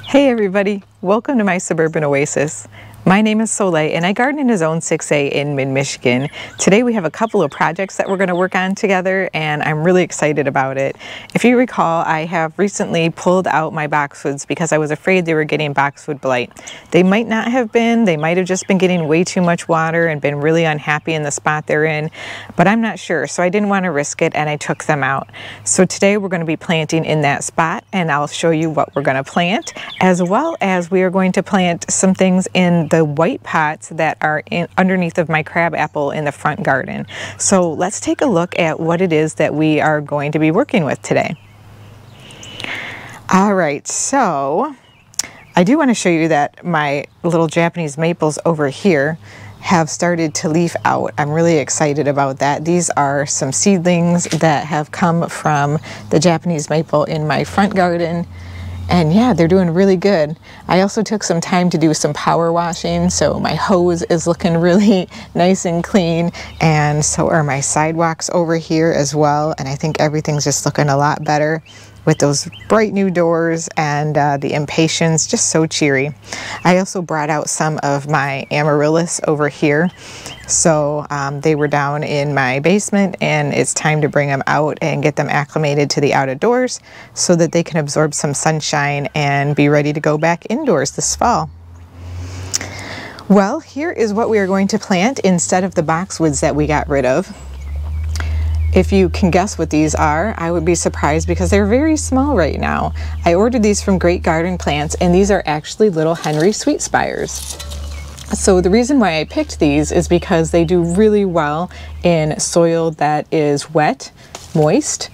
Hey everybody, welcome to my Suburban Oasis. My name is Soleil and I garden in a Zone 6A in mid-Michigan. Today we have a couple of projects that we're going to work on together and I'm really excited about it. If you recall, I have recently pulled out my boxwoods because I was afraid they were getting boxwood blight. They might not have been, they might have just been getting way too much water and been really unhappy in the spot they're in, but I'm not sure, so I didn't want to risk it and I took them out. So today we're going to be planting in that spot and I'll show you what we're going to plant, as well as we are going to plant some things in the white pots that are underneath of my crab apple in the front garden. So let's take a look at what it is that we are going to be working with today. All right, so I do want to show you that my little Japanese maples over here have started to leaf out. I'm really excited about that. These are some seedlings that have come from the Japanese maple in my front garden. And yeah, they're doing really good. I also took some time to do some power washing, so my hose is looking really nice and clean, and so are my sidewalks over here as well. And I think everything's just looking a lot better with those bright new doors and the impatiens, just so cheery. I also brought out some of my amaryllis over here. So they were down in my basement and it's time to bring them out and get them acclimated to the outdoors so that they can absorb some sunshine and be ready to go back indoors this fall. Well, here is what we are going to plant instead of the boxwoods that we got rid of. If you can guess what these are, I would be surprised because they're very small right now. I ordered these from Great Garden Plants and these are actually little Henry Sweetspires. So the reason why I picked these is because they do really well in soil that is wet, moist.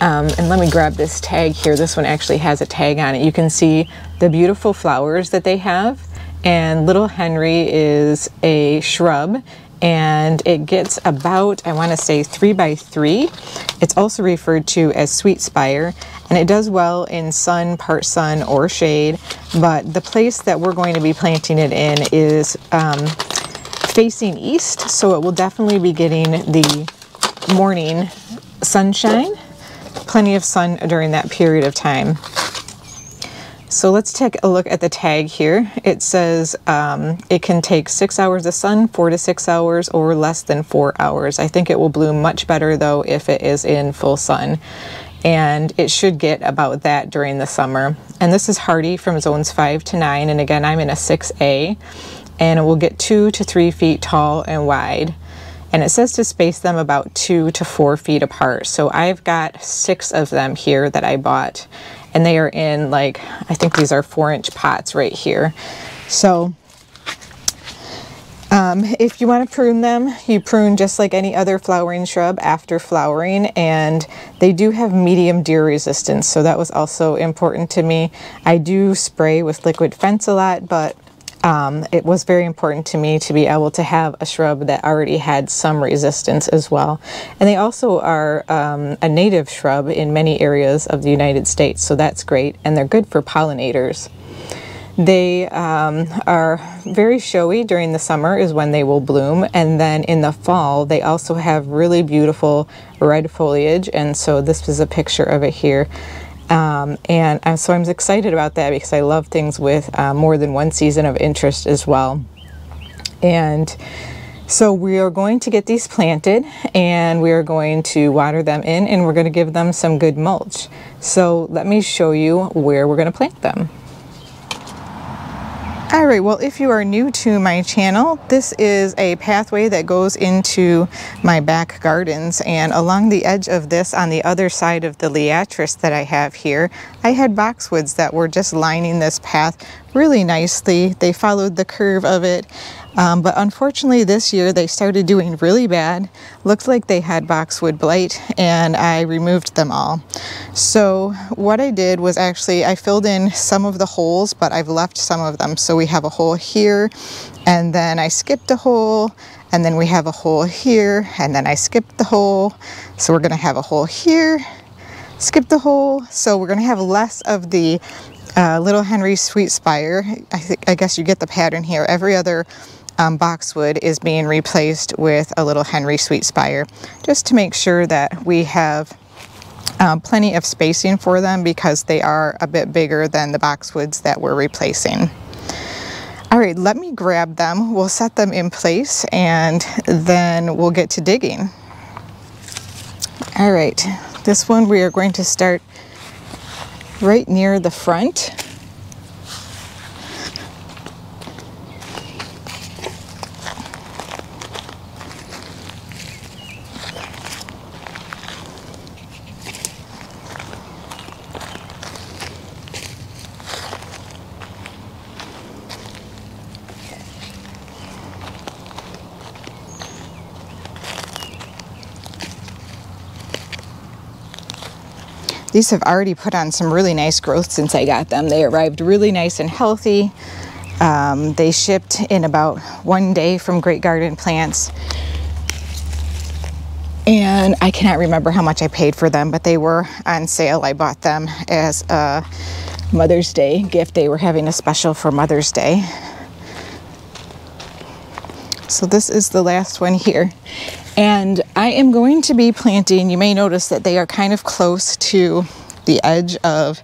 And let me grab this tag here. This one actually has a tag on it. You can see the beautiful flowers that they have. And little Henry is a shrub and it gets about, I want to say 3 by 3. It's also referred to as Sweetspire, and it does well in sun, part sun, or shade, but the place that we're going to be planting it in is facing east, so it will definitely be getting the morning sunshine, plenty of sun during that period of time. So let's take a look at the tag here. It says it can take 6 hours of sun, 4 to 6 hours, or less than 4 hours. I think it will bloom much better though if it is in full sun. And it should get about that during the summer. And this is hardy from zones 5 to 9. And again, I'm in a 6A. And it will get 2 to 3 feet tall and wide. And it says to space them about 2 to 4 feet apart. So I've got 6 of them here that I bought. And they are in, like, I think these are 4-inch pots right here. So if you want to prune them, you prune just like any other flowering shrub after flowering, and they do have medium deer resistance, so that was also important to me. I do spray with liquid fence a lot, but it was very important to me to be able to have a shrub that already had some resistance as well. And they also are a native shrub in many areas of the United States, so that's great, and they're good for pollinators. They are very showy during the summer is when they will bloom, and then in the fall they also have really beautiful red foliage, and so this is a picture of it here. So I'm excited about that because I love things with more than one season of interest as well. And so we are going to get these planted and we are going to water them in and we're going to give them some good mulch. So let me show you where we're going to plant them. Alright, well, if you are new to my channel, this is a pathway that goes into my back gardens, and along the edge of this, on the other side of the liatris that I have here, I had boxwoods that were just lining this path really nicely. They followed the curve of it, but unfortunately this year they started doing really bad. Looked like they had boxwood blight, and I removed them all. So what I did was actually I filled in some of the holes, but I've left some of them. So we have a hole here, and then I skipped a hole, and then we have a hole here, and then I skipped the hole. So we're going to have a hole here, skip the hole. So we're going to have less of the little Henry Sweetspire. I guess you get the pattern here. Every other boxwood is being replaced with a little Henry Sweetspire, just to make sure that we have plenty of spacing for them because they are a bit bigger than the boxwoods that we're replacing. All right, let me grab them. We'll set them in place and then we'll get to digging. All right, this one we are going to start right near the front. These have already put on some really nice growth since I got them. They arrived really nice and healthy. They shipped in about 1 day from Great Garden Plants. And I cannot remember how much I paid for them, but they were on sale. I bought them as a Mother's Day gift. They were having a special for Mother's Day. So this is the last one here. And I am going to be planting, you may notice that they are kind of close to the edge of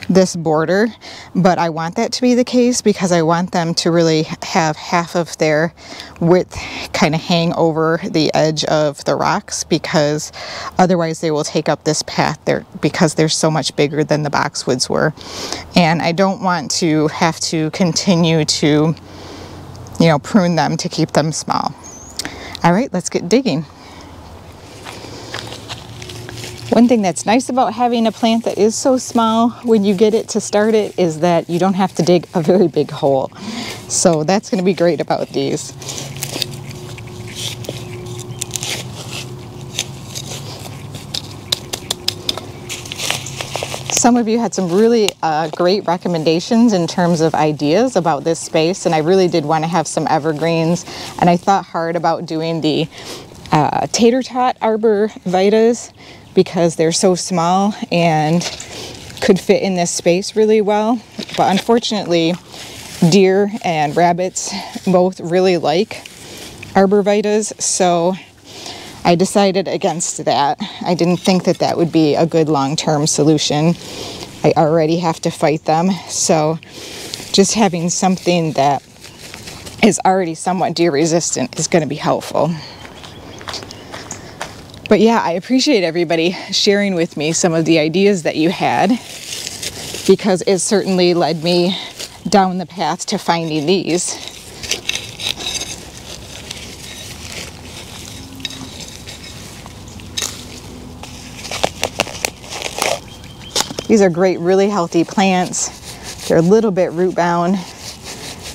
this border, but I want that to be the case because I want them to really have half of their width kind of hang over the edge of the rocks, because otherwise they will take up this path there because they're so much bigger than the boxwoods were. And I don't want to have to continue to, you know, prune them to keep them small. All right, let's get digging. One thing that's nice about having a plant that is so small when you get it to start it is that you don't have to dig a very big hole. So that's going to be great about these. Some of you had some really great recommendations in terms of ideas about this space, and I really did want to have some evergreens, and I thought hard about doing the tater tot arborvitas because they're so small and could fit in this space really well. But unfortunately, deer and rabbits both really like arborvitas, so I decided against that. I didn't think that that would be a good long-term solution. I already have to fight them, so just having something that is already somewhat deer resistant is going to be helpful. But yeah, I appreciate everybody sharing with me some of the ideas that you had, because it certainly led me down the path to finding these. These are great, really healthy plants. They're a little bit root bound.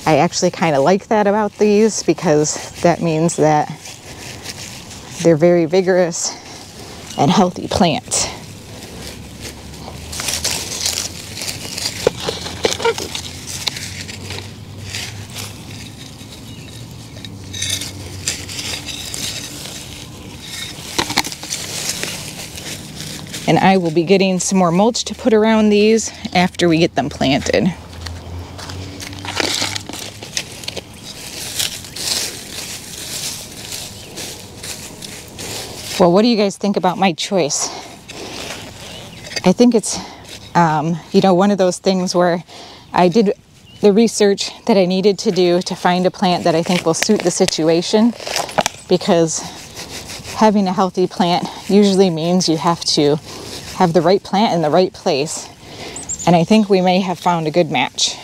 I actually kind of like that about these because that means that they're very vigorous and healthy plants. And I will be getting some more mulch to put around these after we get them planted. Well, what do you guys think about my choice? I think it's, you know, one of those things where I did the research that I needed to do to find a plant that I think will suit the situation, because having a healthy plant usually means you have to have the right plant in the right place. And I think we may have found a good match.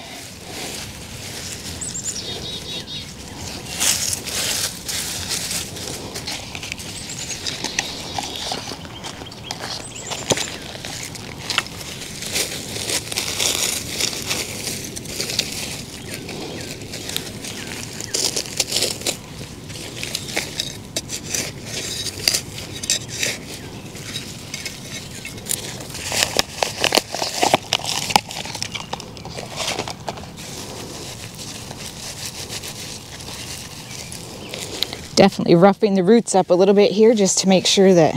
Definitely roughing the roots up a little bit here just to make sure that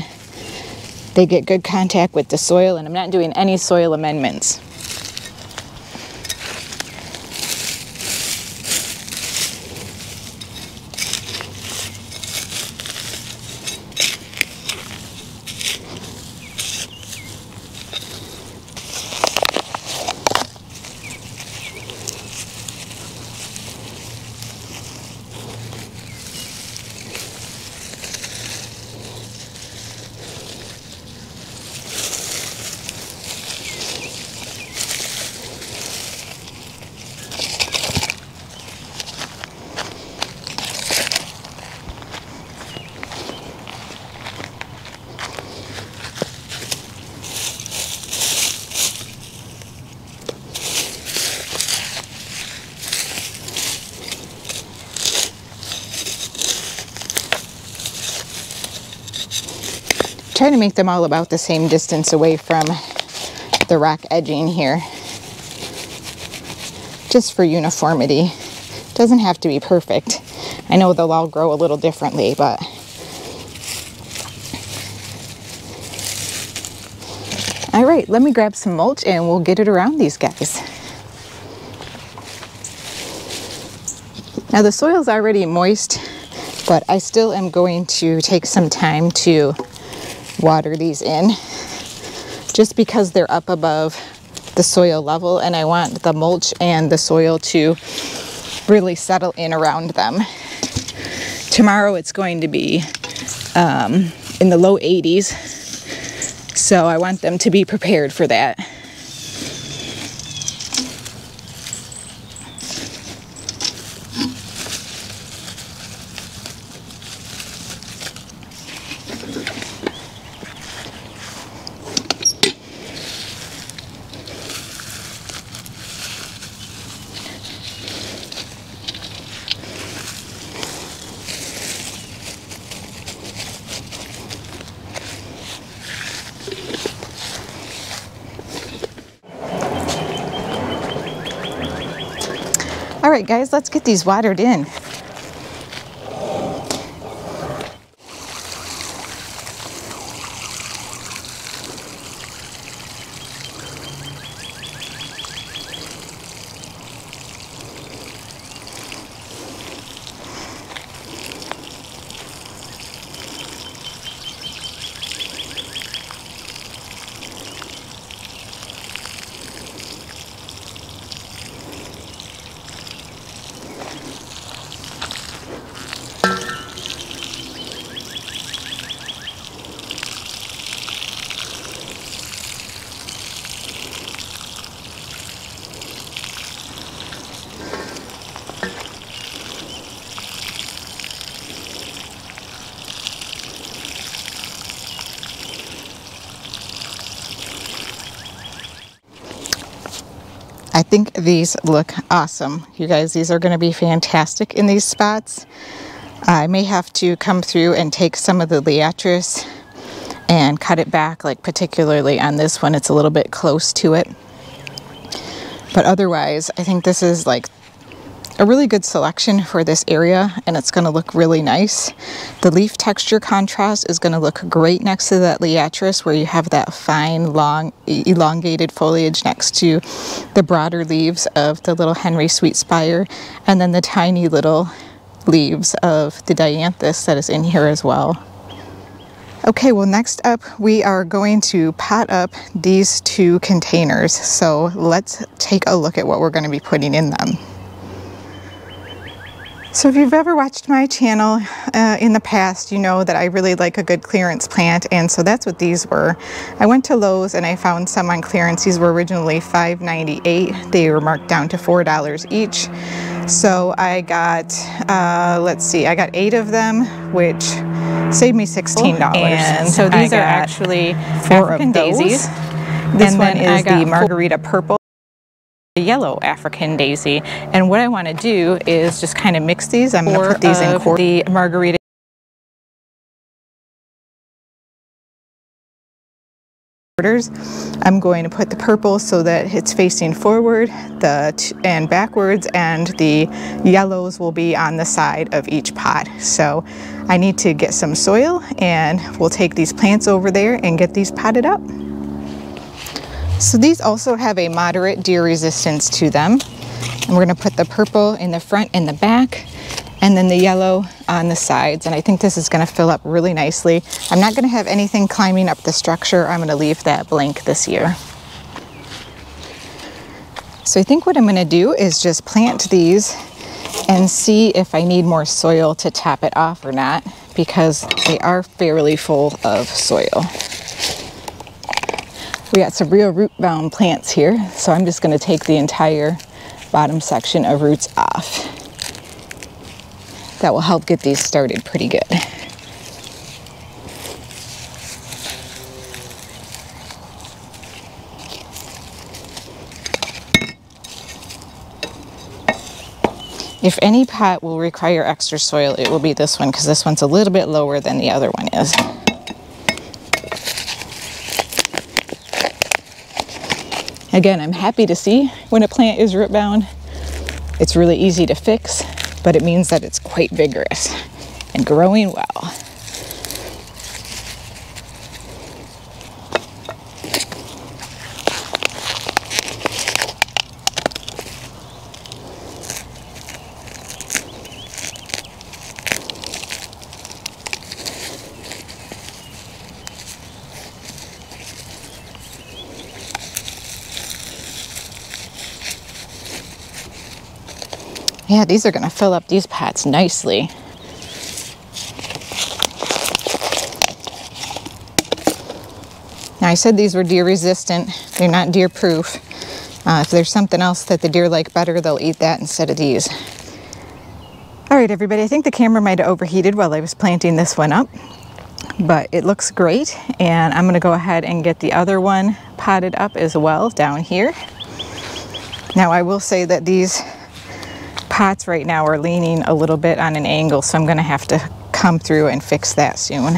they get good contact with the soil, and I'm not doing any soil amendments. trying to make them all about the same distance away from the rock edging here, just for uniformity. Doesn't have to be perfect. I know they'll all grow a little differently, but all right, let me grab some mulch and we'll get it around these guys. Now the soil's already moist, but I still am going to take some time to water these in, just because they're up above the soil level and I want the mulch and the soil to really settle in around them. Tomorrow it's going to be in the low 80s, so I want them to be prepared for that. All right, guys, let's get these watered in. I think these look awesome. You guys, these are going to be fantastic in these spots. I may have to come through and take some of the liatris and cut it back, like particularly on this one, it's a little bit close to it. But otherwise, I think this is like a really good selection for this area, and it's going to look really nice. The leaf texture contrast is going to look great next to that liatris, where you have that fine, long, elongated foliage next to the broader leaves of the little Henry Sweetspire, and then the tiny little leaves of the dianthus that is in here as well. Okay, well, next up we are going to pot up these two containers. So let's take a look at what we're going to be putting in them. So if you've ever watched my channel in the past, you know that I really like a good clearance plant, and so that's what these were. I went to Lowe's and I found some on clearance. These were originally $5.98. They were marked down to $4 each. So I got, let's see, I got 8 of them, which saved me $16. And so these are actually 4 African daisies. This one is the Marguerita purple, the yellow African daisy. And what I want to do is just kind of mix these. I'm going to put these in the Marguerita. I'm going to put the purple so that it's facing forward and backwards, and the yellows will be on the side of each pot. So I need to get some soil, and we'll take these plants over there and get these potted up. So these also have a moderate deer resistance to them. And we're going to put the purple in the front and the back, and then the yellow on the sides. And I think this is going to fill up really nicely. I'm not going to have anything climbing up the structure. I'm going to leave that blank this year. So I think what I'm going to do is just plant these and see if I need more soil to top it off or not, because they are fairly full of soil. We got some real root bound plants here, so I'm just going to take the entire bottom section of roots off. That will help get these started pretty good. If any pot will require extra soil, it will be this one, because this one's a little bit lower than the other one is. Again, I'm happy to see when a plant is root bound. It's really easy to fix, but it means that it's quite vigorous and growing well. Yeah, these are going to fill up these pots nicely. Now, I said these were deer resistant. They're not deer proof. If there's something else that the deer like better, they'll eat that instead of these. All right, everybody, I think the camera might have overheated while I was planting this one up, but it looks great. And I'm going to go ahead and get the other one potted up as well down here. Now, I will say that these pots right now are leaning a little bit on an angle, so I'm going to have to come through and fix that soon.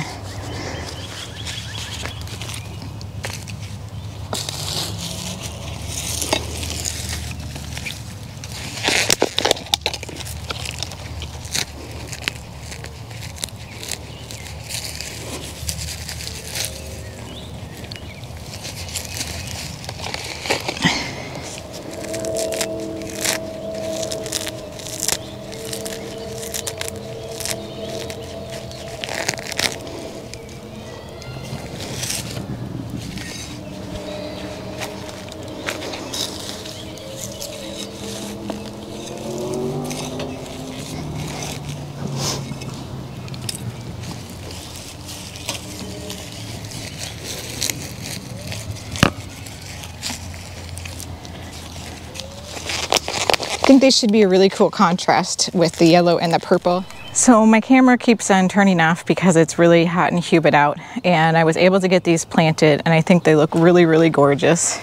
I think they should be a really cool contrast with the yellow and the purple. So my camera keeps on turning off because it's really hot and humid out, and I was able to get these planted and I think they look really, really gorgeous.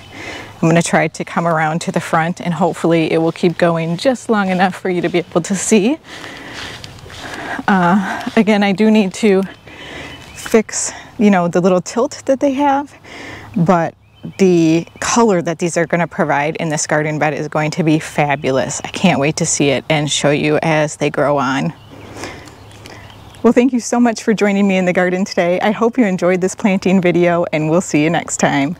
I'm going to try to come around to the front and hopefully it will keep going just long enough for you to be able to see. Again, I do need to fix, you know, the little tilt that they have, but the color that these are going to provide in this garden bed is going to be fabulous. I can't wait to see it and show you as they grow on. Well, thank you so much for joining me in the garden today. I hope you enjoyed this planting video, and we'll see you next time.